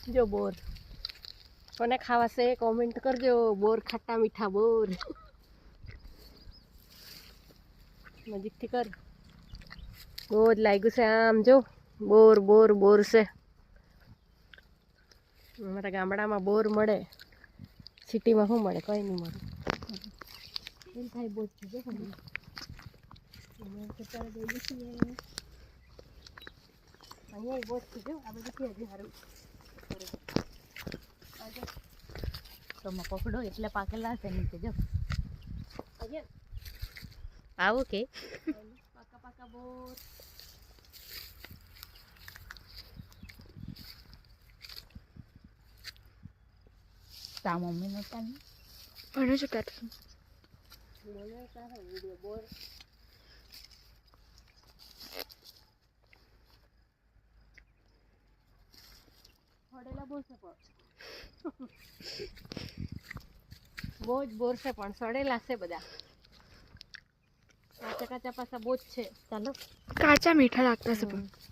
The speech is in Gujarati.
જો બોર કોને ખાવા છે કોમેન્ટ કરજો બોર ખાટા મીઠા બોર નજીકથી કર બહુ જ લાગ્યું છે આમ જો બોર બોર બોર છે અમારા ગામડામાં બોર મળે સિટીમાં શું મળે કંઈ નહીં મળે એમ થાય બહુ જ જો અહીંયા બહુ જ જો આ બધું હજી સારું તો પકડો એટલે પાકેલા છે નીચે જો આવું કે પાકા પાકા બોર તા મમ્મી નો ટાઈમ અને શું કરશું મને તારો વિડિયો બોર ફોડેલા બોર છે પણ બહુ જ બોર છે પણ સડેલા છે બધા કાચા કાચા પાછા બહુ જ છે ચાલો કાચા મીઠા લાગતા છે પણ